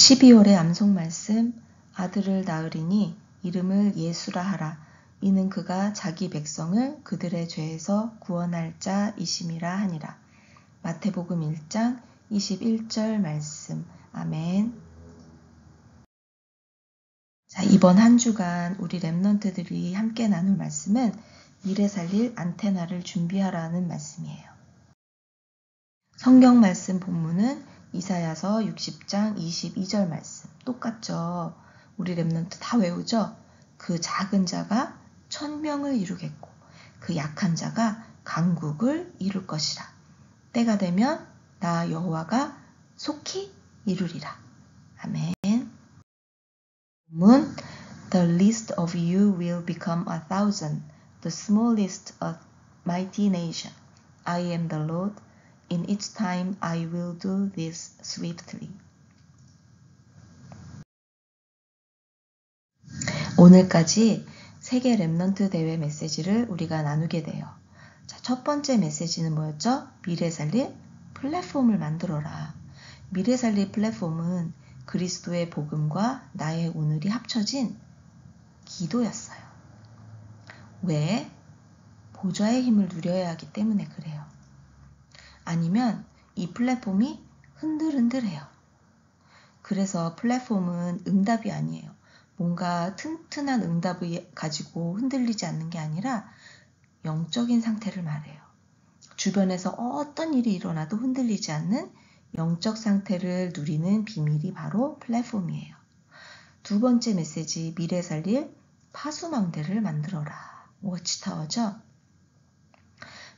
12월의 암송 말씀. 아들을 낳으리니 이름을 예수라 하라. 이는 그가 자기 백성을 그들의 죄에서 구원할 자이심이라 하니라. 마태복음 1장 21절 말씀. 아멘. 자, 이번 한 주간 우리 랩런트들이 함께 나눌 말씀은 미래 살릴 안테나를 준비하라는 말씀이에요. 성경 말씀 본문은 이사야서 60장 22절 말씀. 똑같죠? 우리 랩런트 다 외우죠? 그 작은 자가 1000명을 이루겠고 그 약한 자가 강국을 이룰 것이라. 때가 되면 나 여호와가 속히 이루리라. 아멘. 본문 The least of you will become 1,000, the smallest a mighty nation. I am the Lord. In its time I will do this swiftly. 오늘까지 세계 랩런트 대회 메시지를 우리가 나누게 돼요. 자, 첫 번째 메시지는 뭐였죠? 미래 살릴 플랫폼을 만들어라. 미래 살릴 플랫폼은 그리스도의 복음과 나의 오늘이 합쳐진 기도였어요. 왜? 보좌의 힘을 누려야 하기 때문에 그래요. 아니면 이 플랫폼이 흔들흔들해요. 그래서 플랫폼은 응답이 아니에요. 뭔가 튼튼한 응답을 가지고 흔들리지 않는 게 아니라 영적인 상태를 말해요. 주변에서 어떤 일이 일어나도 흔들리지 않는 영적 상태를 누리는 비밀이 바로 플랫폼이에요. 두 번째 메시지, 미래 살릴 파수망대를 만들어라. 워치타워죠?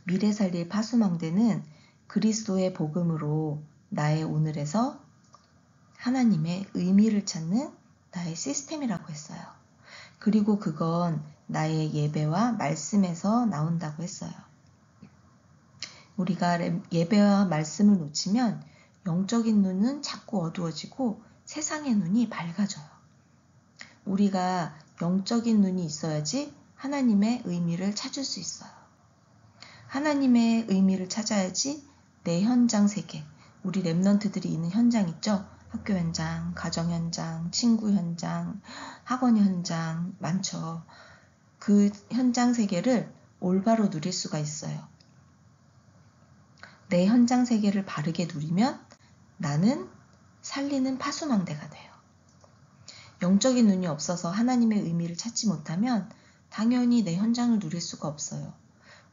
미래 살릴 파수망대는 그리스도의 복음으로 나의 오늘에서 하나님의 의미를 찾는 나의 시스템이라고 했어요. 그리고 그건 나의 예배와 말씀에서 나온다고 했어요. 우리가 예배와 말씀을 놓치면 영적인 눈은 자꾸 어두워지고 세상의 눈이 밝아져요. 우리가 영적인 눈이 있어야지 하나님의 의미를 찾을 수 있어요. 하나님의 의미를 찾아야지 내 현장 세계, 우리 랩런트들이 있는 현장 있죠? 학교 현장, 가정 현장, 친구 현장, 학원 현장 많죠. 그 현장 세계를 올바로 누릴 수가 있어요. 내 현장 세계를 바르게 누리면 나는 살리는 파수망대가 돼요. 영적인 눈이 없어서 하나님의 의미를 찾지 못하면 당연히 내 현장을 누릴 수가 없어요.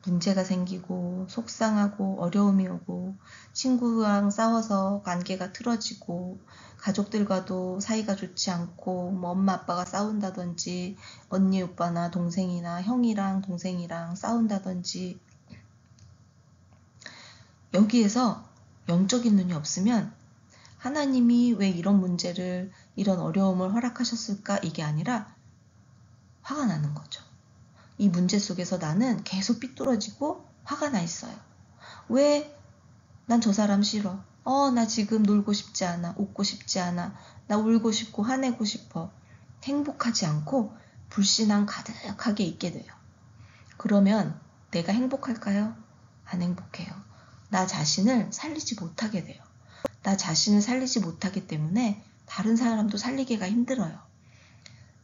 문제가 생기고 속상하고 어려움이 오고 친구랑 싸워서 관계가 틀어지고 가족들과도 사이가 좋지 않고 엄마 아빠가 싸운다든지 언니 오빠나 동생이나 형이랑 동생이랑 싸운다든지 여기에서 영적인 눈이 없으면 하나님이 왜 이런 문제를 이런 어려움을 허락하셨을까 이게 아니라 화가 나는 거죠. 이 문제 속에서 나는 계속 삐뚤어지고 화가 나 있어요. 왜? 난 저 사람 싫어. 나 지금 놀고 싶지 않아. 웃고 싶지 않아. 나 울고 싶고 화내고 싶어. 행복하지 않고 불신앙 가득하게 있게 돼요. 그러면 내가 행복할까요? 안 행복해요. 나 자신을 살리지 못하게 돼요. 나 자신을 살리지 못하기 때문에 다른 사람도 살리기가 힘들어요.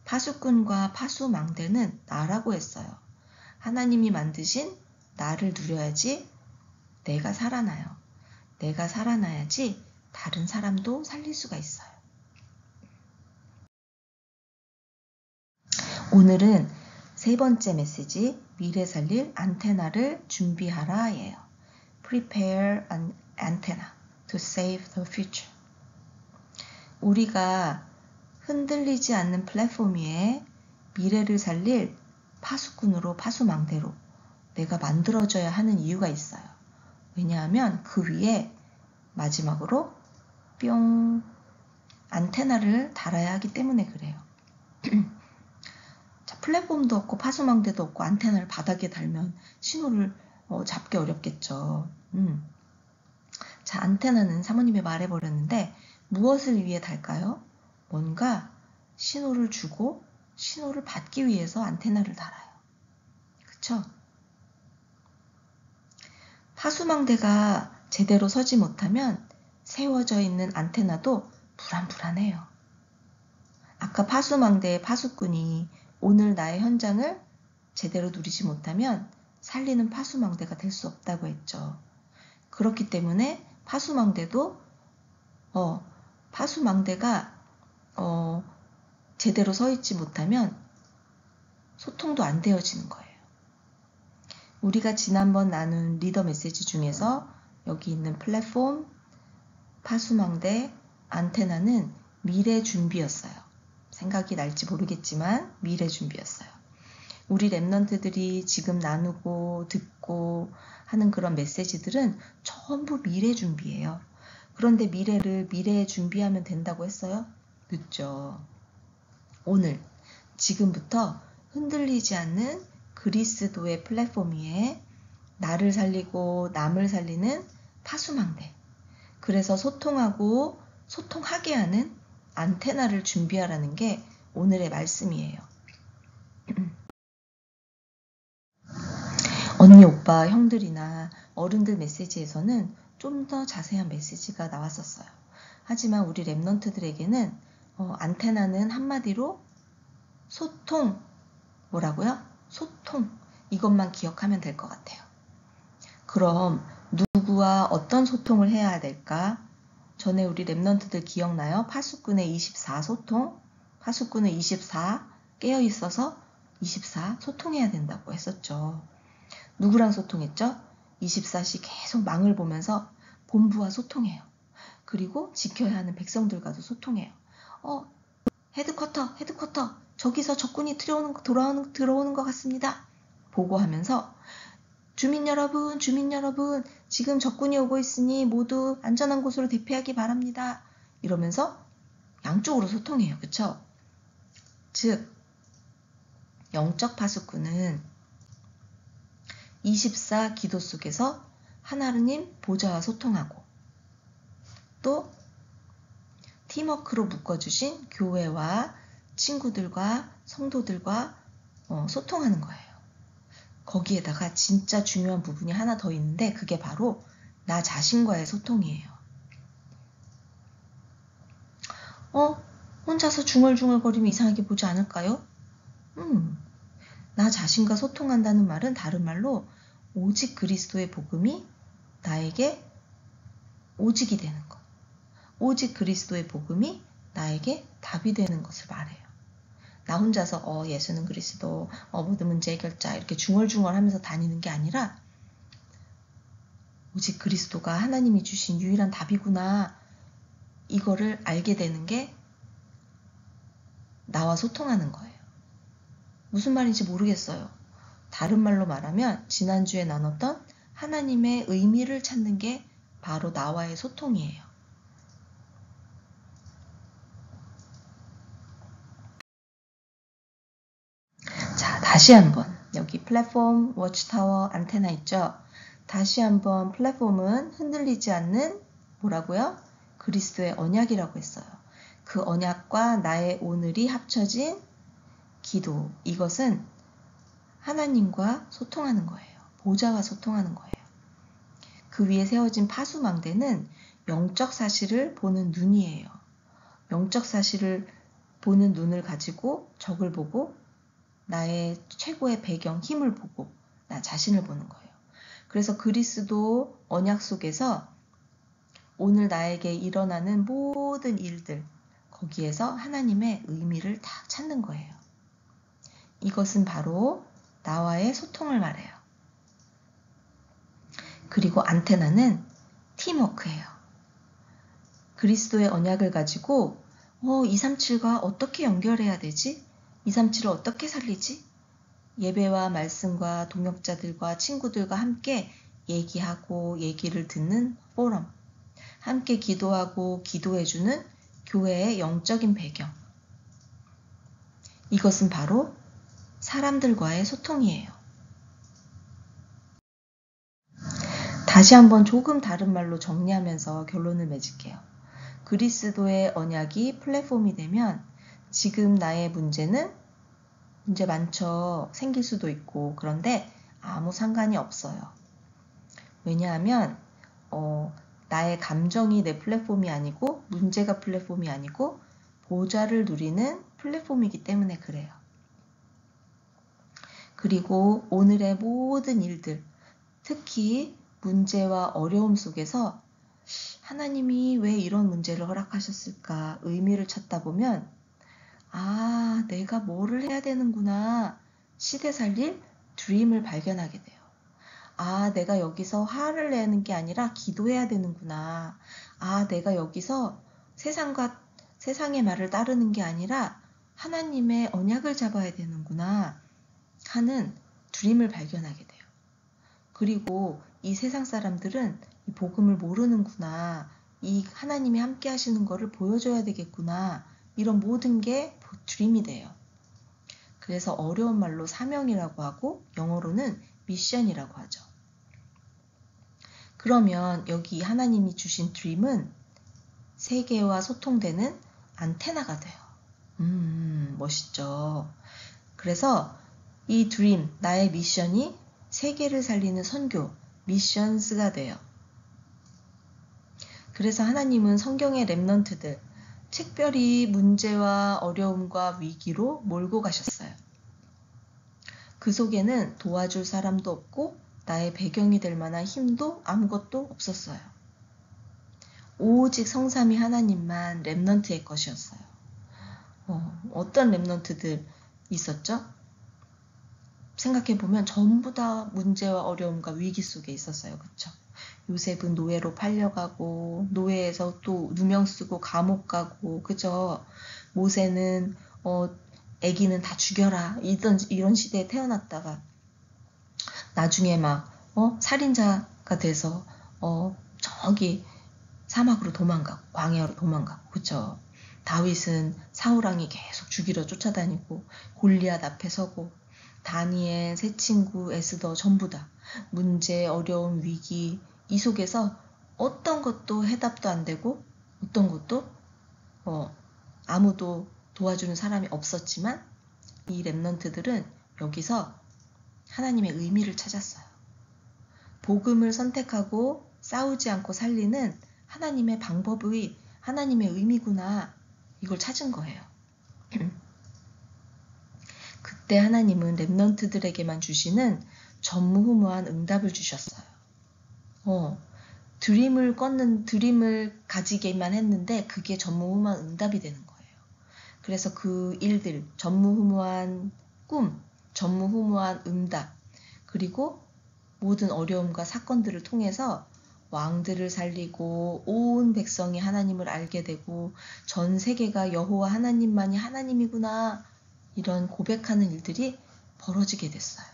파수꾼과 파수망대는 나라고 했어요. 하나님이 만드신 나를 누려야지 내가 살아나요. 내가 살아나야지 다른 사람도 살릴 수가 있어요. 오늘은 세 번째 메시지, 미래 살릴 안테나를 준비하라예요. Prepare an antenna to save the future. 우리가 흔들리지 않는 플랫폼 위에 미래를 살릴 파수꾼으로 파수망대로 내가 만들어져야 하는 이유가 있어요. 왜냐하면 그 위에 마지막으로 뿅 안테나를 달아야 하기 때문에 그래요. 자, 플랫폼도 없고 파수망대도 없고 안테나를 바닥에 달면 신호를 잡기 어렵겠죠. 자, 안테나는 사모님이 말해버렸는데 무엇을 위해 달까요? 뭔가 신호를 주고 신호를 받기 위해서 안테나를 달아요. 그쵸? 파수망대가 제대로 서지 못하면 세워져 있는 안테나도 불안불안해요. 아까 파수망대의 파수꾼이 오늘 나의 현장을 제대로 누리지 못하면 살리는 파수망대가 될 수 없다고 했죠. 그렇기 때문에 파수망대도 파수망대가 제대로 서 있지 못하면 소통도 안 되어지는 거예요. 우리가 지난번 나눈 리더 메시지 중에서 여기 있는 플랫폼, 파수망대, 안테나는 미래 준비였어요. 생각이 날지 모르겠지만 미래 준비였어요. 우리 랩런트들이 지금 나누고 듣고 하는 그런 메시지들은 전부 미래 준비예요. 그런데 미래에 준비하면 된다고 했어요? 늦죠. 오늘, 지금부터 흔들리지 않는 그리스도의 플랫폼 위에 나를 살리고 남을 살리는 파수망대. 그래서 소통하게 하는 안테나를 준비하라는 게 오늘의 말씀이에요. 언니, 오빠, 형들이나 어른들 메시지에서는 좀 더 자세한 메시지가 나왔었어요. 하지만 우리 랩런트들에게는 안테나는 한마디로 소통, 뭐라고요? 소통, 이것만 기억하면 될 것 같아요. 그럼 누구와 어떤 소통을 해야 될까? 전에 우리 랩런트들 기억나요? 파수꾼의 24 소통, 파수꾼은 24 깨어있어서 24 소통해야 된다고 했었죠. 누구랑 소통했죠? 24시 계속 망을 보면서 본부와 소통해요. 그리고 지켜야 하는 백성들과도 소통해요. 헤드쿼터, 저기서 적군이 들어오는 것 같습니다. 보고하면서 주민 여러분, 지금 적군이 오고 있으니 모두 안전한 곳으로 대피하기 바랍니다. 이러면서 양쪽으로 소통해요. 그쵸? 즉, 영적 파수꾼은 24 기도 속에서 하나님 보좌와 소통하고 또 팀워크로 묶어주신 교회와 친구들과 성도들과 소통하는 거예요. 거기에다가 진짜 중요한 부분이 하나 더 있는데 그게 바로 나 자신과의 소통이에요. 혼자서 중얼중얼거리면 이상하게 보지 않을까요? 나 자신과 소통한다는 말은 다른 말로 오직 그리스도의 복음이 나에게 오직이 되는 것. 오직 그리스도의 복음이 나에게 답이 되는 것을 말해요. 나 혼자서 예수는 그리스도, 모든 문제 해결자 이렇게 중얼중얼 하면서 다니는 게 아니라 오직 그리스도가 하나님이 주신 유일한 답이구나, 이거를 알게 되는 게 나와 소통하는 거예요. 무슨 말인지 모르겠어요. 다른 말로 말하면 지난주에 나눴던 하나님의 의미를 찾는 게 바로 나와의 소통이에요. 자, 다시 한번 여기 플랫폼, 워치타워, 안테나 있죠? 다시 한번 플랫폼은 흔들리지 않는 뭐라고요? 그리스도의 언약이라고 했어요. 그 언약과 나의 오늘이 합쳐진 기도, 이것은 하나님과 소통하는 거예요. 보좌와 소통하는 거예요. 그 위에 세워진 파수망대는 영적 사실을 보는 눈이에요. 영적 사실을 보는 눈을 가지고 적을 보고 나의 최고의 배경, 힘을 보고 나 자신을 보는 거예요. 그래서 그리스도 언약 속에서 오늘 나에게 일어나는 모든 일들, 거기에서 하나님의 의미를 다 찾는 거예요. 이것은 바로 나와의 소통을 말해요. 그리고 안테나는 팀워크예요. 그리스도의 언약을 가지고 237과 어떻게 연결해야 되지? 237을 어떻게 살리지? 예배와 말씀과 동역자들과 친구들과 함께 얘기하고 얘기를 듣는 포럼, 함께 기도하고 기도해주는 교회의 영적인 배경, 이것은 바로 사람들과의 소통이에요. 다시 한번 조금 다른 말로 정리하면서 결론을 맺을게요. 그리스도의 언약이 플랫폼이 되면 지금 나의 문제 많죠. 생길 수도 있고. 그런데 아무 상관이 없어요. 왜냐하면 나의 감정이 내 플랫폼이 아니고 문제가 플랫폼이 아니고 보좌를 누리는 플랫폼이기 때문에 그래요. 그리고 오늘의 모든 일들, 특히 문제와 어려움 속에서 하나님이 왜 이런 문제를 허락하셨을까 의미를 찾다 보면 아, 내가 뭐를 해야 되는구나 시대 살릴 드림을 발견하게 돼요. 아, 내가 여기서 화를 내는 게 아니라 기도해야 되는구나. 아, 내가 여기서 세상의 말을 따르는 게 아니라 하나님의 언약을 잡아야 되는구나 하는 드림을 발견하게 돼요. 그리고 이 세상 사람들은 이 복음을 모르는구나. 이 하나님이 함께 하시는 거를 보여줘야 되겠구나. 이런 모든 게 드림이 돼요. 그래서 어려운 말로 사명이라고 하고 영어로는 미션이라고 하죠. 그러면 여기 하나님이 주신 드림은 세계와 소통되는 안테나가 돼요. 멋있죠. 그래서 이 드림, 나의 미션이 세계를 살리는 선교, 미션스가 돼요. 그래서 하나님은 성경의 렘넌트들, 특별히 문제와 어려움과 위기로 몰고 가셨어요. 그 속에는 도와줄 사람도 없고 나의 배경이 될 만한 힘도 아무것도 없었어요. 오직 성삼위 하나님만 렘넌트의 것이었어요. 어떤 렘넌트들 있었죠? 생각해보면 전부 다 문제와 어려움과 위기 속에 있었어요. 그쵸? 요셉은 노예로 팔려가고 노예에서 또 누명 쓰고 감옥 가고 그죠? 모세는 애기는 다 죽여라 이런 시대에 태어났다가 나중에 막 살인자가 돼서 저기 사막으로 도망가고 광야로 도망가고 그쵸? 다윗은 사울왕이 계속 죽이러 쫓아다니고 골리앗 앞에 서고 다니엘, 새 친구, 에스더 전부 다 문제, 어려움, 위기 이 속에서 어떤 것도 해답도 안 되고 어떤 것도 아무도 도와주는 사람이 없었지만 이 렘넌트들은 여기서 하나님의 의미를 찾았어요. 복음을 선택하고 싸우지 않고 살리는 하나님의 방법의 하나님의 의미구나 이걸 찾은 거예요. 그때 하나님은 렘넌트들에게만 주시는 전무후무한 응답을 주셨어요. 드림을 가지게만 했는데 그게 전무후무한 응답이 되는 거예요. 그래서 그 일들, 전무후무한 꿈, 전무후무한 응답, 그리고 모든 어려움과 사건들을 통해서 왕들을 살리고 온 백성이 하나님을 알게 되고 전 세계가 여호와 하나님만이 하나님이구나 이런 고백하는 일들이 벌어지게 됐어요.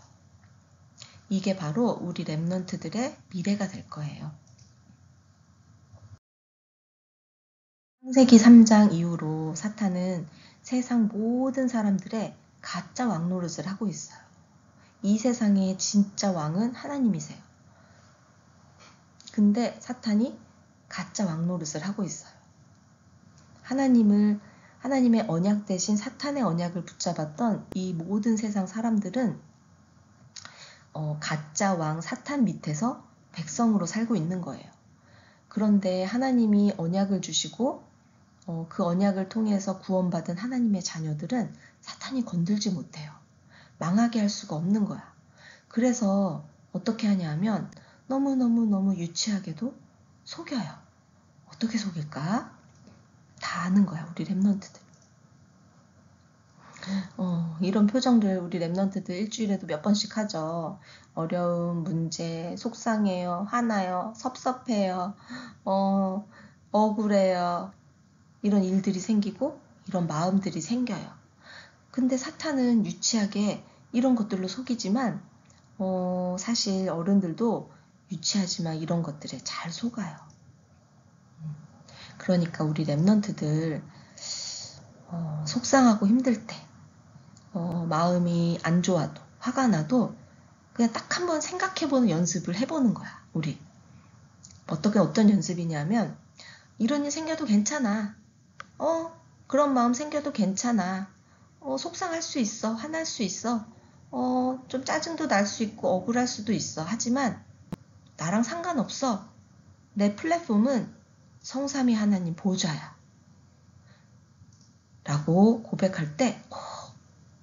이게 바로 우리 렘넌트들의 미래가 될 거예요. 창세기 3장 이후로 사탄은 세상 모든 사람들의 가짜 왕 노릇을 하고 있어요. 이 세상의 진짜 왕은 하나님이세요. 근데 사탄이 가짜 왕 노릇을 하고 있어요. 하나님의 언약 대신 사탄의 언약을 붙잡았던 이 모든 세상 사람들은 가짜 왕 사탄 밑에서 백성으로 살고 있는 거예요. 그런데 하나님이 언약을 주시고 그 언약을 통해서 구원받은 하나님의 자녀들은 사탄이 건들지 못해요. 망하게 할 수가 없는 거야. 그래서 어떻게 하냐 하면 너무너무 유치하게도 속여요. 어떻게 속일까? 다 아는 거야, 우리 렘넌트들. 이런 표정들 우리 렘넌트들 일주일에도 몇 번씩 하죠. 어려움, 문제, 속상해요, 화나요, 섭섭해요, 억울해요. 이런 일들이 생기고 이런 마음들이 생겨요. 근데 사탄은 유치하게 이런 것들로 속이지만 사실 어른들도 유치하지만 이런 것들에 잘 속아요. 그러니까 우리 렘넌트들 속상하고 힘들 때 마음이 안 좋아도 화가 나도 그냥 딱 한번 생각해보는 연습을 해보는 거야. 우리 어떤 연습이냐면 이런 일 생겨도 괜찮아. 그런 마음 생겨도 괜찮아. 속상할 수 있어. 화날 수 있어. 좀 짜증도 날 수 있고 억울할 수도 있어. 하지만 나랑 상관없어. 내 플랫폼은 성삼위 하나님 보좌야 라고 고백할 때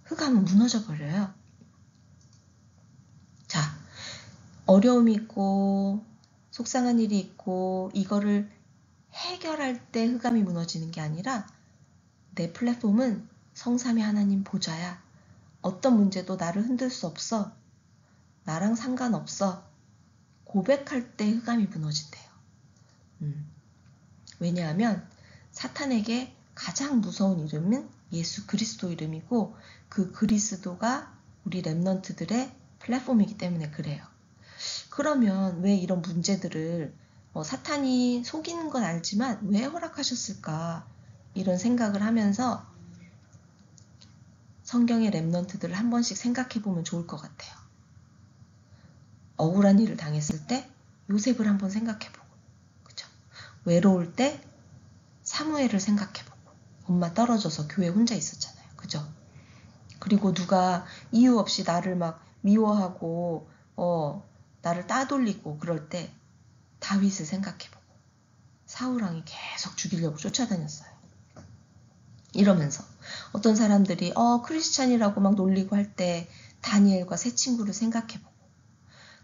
흑암은 무너져 버려요. 자, 어려움이 있고 속상한 일이 있고 이거를 해결할 때 흑암이 무너지는 게 아니라 내 플랫폼은 성삼위 하나님 보좌야. 어떤 문제도 나를 흔들 수 없어. 나랑 상관없어. 고백할 때 흑암이 무너진대요. 왜냐하면 사탄에게 가장 무서운 이름은 예수 그리스도 이름이고 그 그리스도가 우리 랩넌트들의 플랫폼이기 때문에 그래요. 그러면 왜 이런 문제들을 사탄이 속이는 건 알지만 왜 허락하셨을까? 이런 생각을 하면서 성경의 랩넌트들을 한 번씩 생각해 보면 좋을 것 같아요. 억울한 일을 당했을 때 요셉을 한번 생각해 보고, 그죠? 외로울 때 사무엘을 생각해 보고, 엄마 떨어져서 교회 혼자 있었잖아요. 그죠? 그리고 누가 이유 없이 나를 막 미워하고, 나를 따돌리고 그럴 때 다윗을 생각해 보고, 사울왕이 계속 죽이려고 쫓아다녔어요. 이러면서 어떤 사람들이 크리스찬이라고 막 놀리고 할 때 다니엘과 세 친구를 생각해 보고,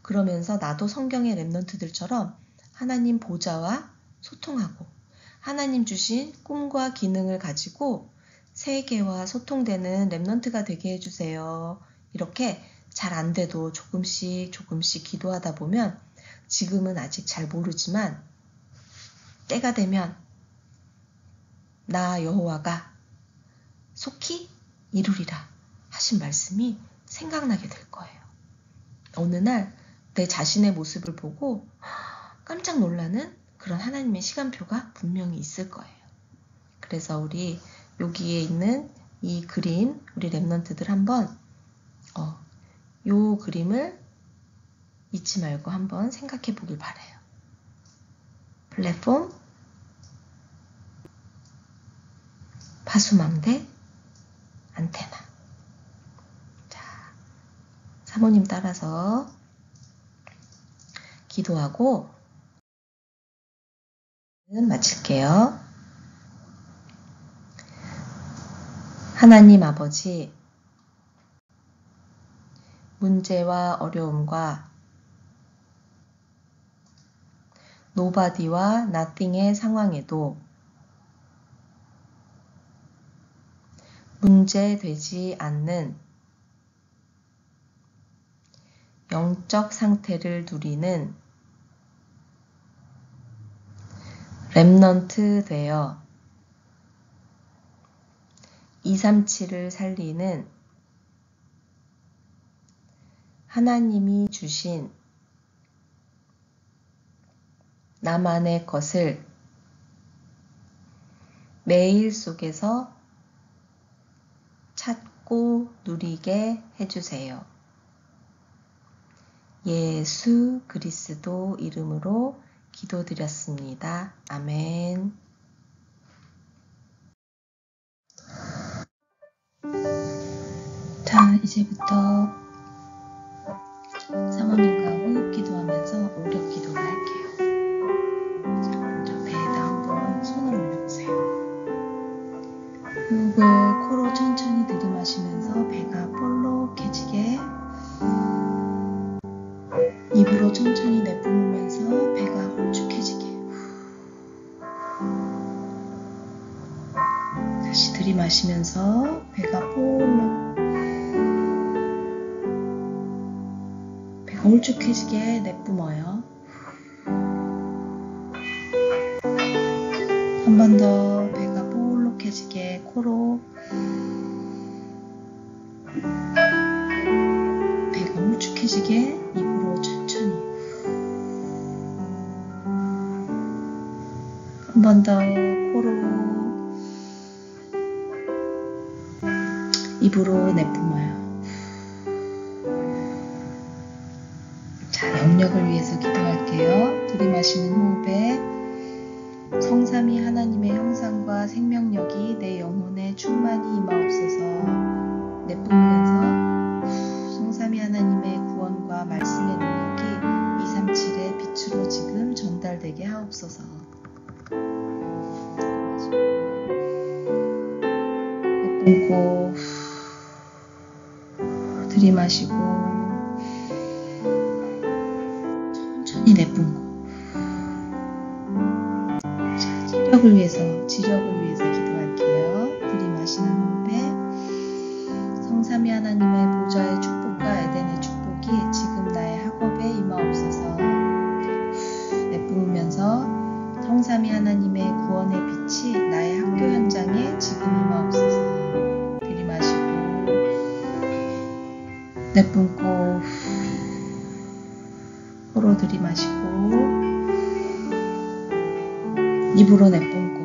그러면서 나도 성경의 랩넌트들처럼 하나님 보좌와 소통하고 하나님 주신 꿈과 기능을 가지고 세계와 소통되는 랩넌트가 되게 해주세요. 이렇게 잘 안 돼도 조금씩 기도하다 보면 지금은 아직 잘 모르지만 때가 되면 나 여호와가 속히 이루리라 하신 말씀이 생각나게 될 거예요. 어느 날 내 자신의 모습을 보고 깜짝 놀라는 그런 하나님의 시간표가 분명히 있을 거예요. 그래서 우리 여기에 있는 이 그림, 우리 랩넌트들 한번 요 그림을 잊지 말고 한번 생각해 보길 바라요. 플랫폼, 파수망대, 안테나. 자, 사모님 따라서 기도하고 마칠게요. 하나님 아버지, 문제와 어려움과 노바디와 나띵의 상황에도 문제되지 않는 영적 상태를 누리는 랩넌트 되어 237을 살리는 하나님이 주신 나만의 것을 매일 속에서 찾고 누리게 해주세요. 예수 그리스도 이름으로 기도드렸습니다. 아멘. 자, 이제부터 사모님과 호흡 기도하면서 오력 기도를 할게요. 자, 먼저 배에다 한번 손을 올려보세요. 호흡을 코로 천천히 들이마시면서 배가 볼록해지게, 입으로 천천히 내뿜으면서 배가 홀쭉해지게. 다시 들이마시면서 배가 볼록, 배가 홀쭉해지게 내뿜어요. 한 번 더 배가 볼록해지게 코로, 배가 홀쭉해지게 입으로 천천히. 한 번 더 코로, 입으로 내뿜어요. 자, 영역을 위해서 기도할게요. 들이마시는 호흡에 성삼위 하나님의 형상과 생명력이 내 영혼에 충만히 임하옵소서. 내뿜으면서 성삼위 하나님의 구원과 말씀의 능력이 237의 빛으로 지금 전달되게 하옵소서. 내뿜고 들이마시고 천천히 내뿜고. 자, 지력을 위해서 기도할게요. 들이마시는 호흡에 성삼위 하나님의 보좌의 축복과 에덴의 축복이 지금 나의 학업에 임하옵소서. 내뿜으면서 성삼위 하나님의 구원의 빛이 나의 학교 현장에 지금 임하옵소서. 들이마시고 내뿜고 코로 들이마시고 입으로 내뿜고.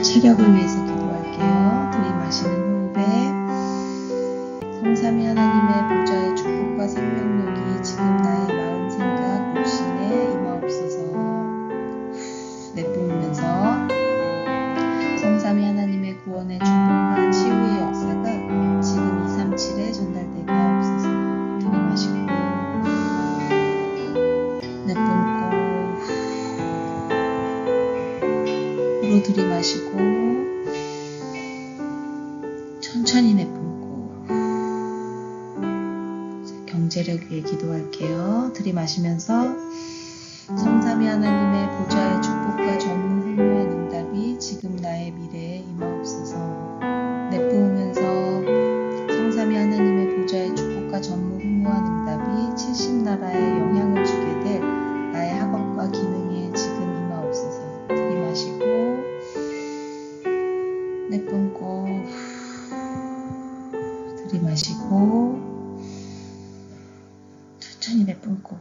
체력을 위해서 기도할게요. 들이마시는 호흡에 성삼위 하나님의 보좌의 축복과 생명력이 지금 나의 마음, 생각, 육신에 임하옵소서. 내뿜으면서 성삼위 하나님의 구원의 축복과 치유의 역사가 지금 237에 전달되게 하옵소서. 들이마시고 내뿜고 코로 들이마시고 천천히 내뿜고. 경제력 위해 기도할게요. 들이마시면서 성삼위 하나님의 보좌의 축복과 전무 훌륭한 응답이 지금 나의 미래에 임하옵소서. 내뿜으면서 성삼위 하나님의 보좌의 축복과 전무 훌륭한 응답이 70나라에 영향을 주게 될 나의 학업과 기능에 지금 임하옵소서. 들이마시고 내뿜고 들이마시고 천천히 내뿜고.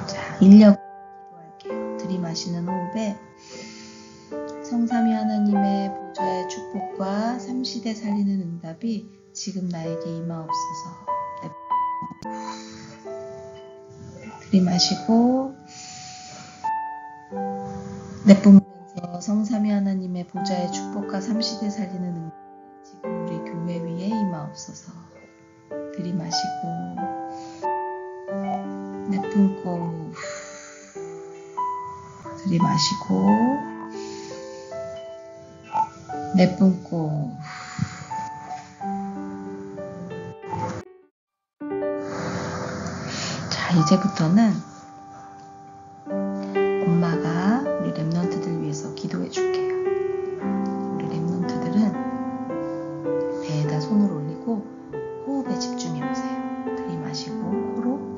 자, 인력 기도할게요. 들이마시는 호흡에 성삼위 하나님의 보좌의 축복과 삼시대 살리는 응답이 지금 나에게 임하옵소서. 들이마시고 내뿜으면서 성삼위 하나님의 보좌의 축복과 삼시대 살리는 응답이 지금 우리 교회 위에 임하옵소서. 들이마시고 내뿜고 들이마시고 내뿜고. 자, 이제부터는 엄마가 우리 랩런트들 위해서 기도해 줄게요. 우리 랩런트들은 배에다 손을 올리고 호흡에 집중해 보세요. 들이마시고 코로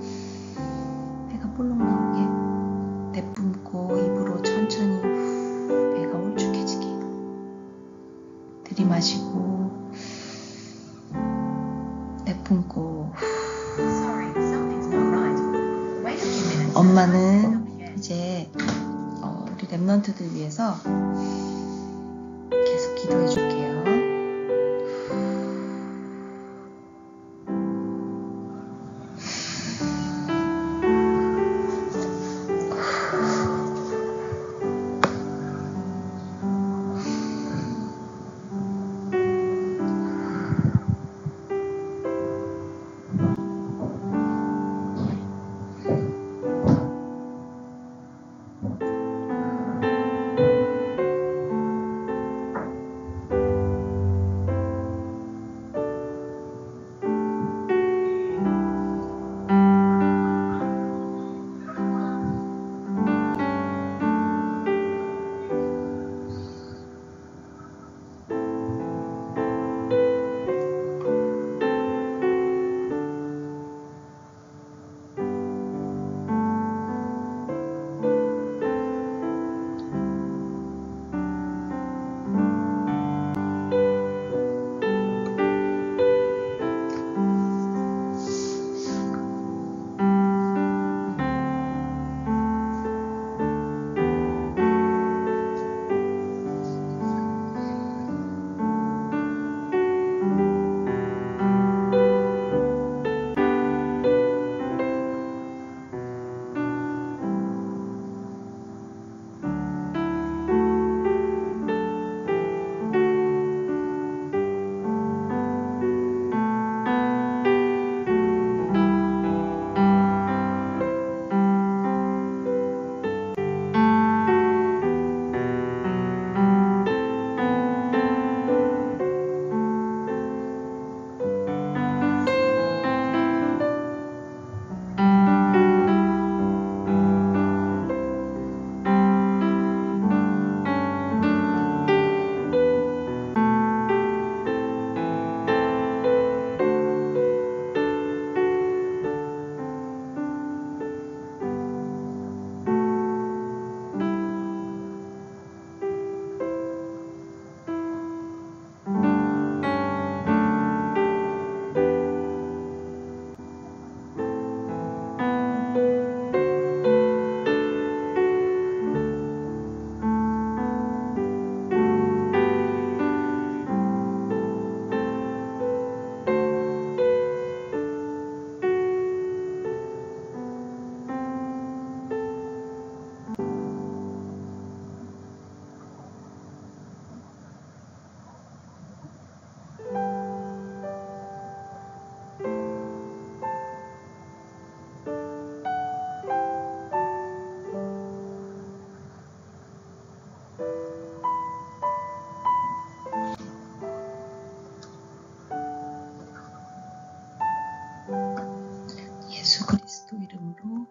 배가 볼록 나오게 내뿜고 입으로 천천히 배가 울쭉해지게. 들이마시고 내뿜고. 엄마는 이제 우리 랩런트들 위해서 계속 기도해 줄게요. 예수 그리스도 이름으로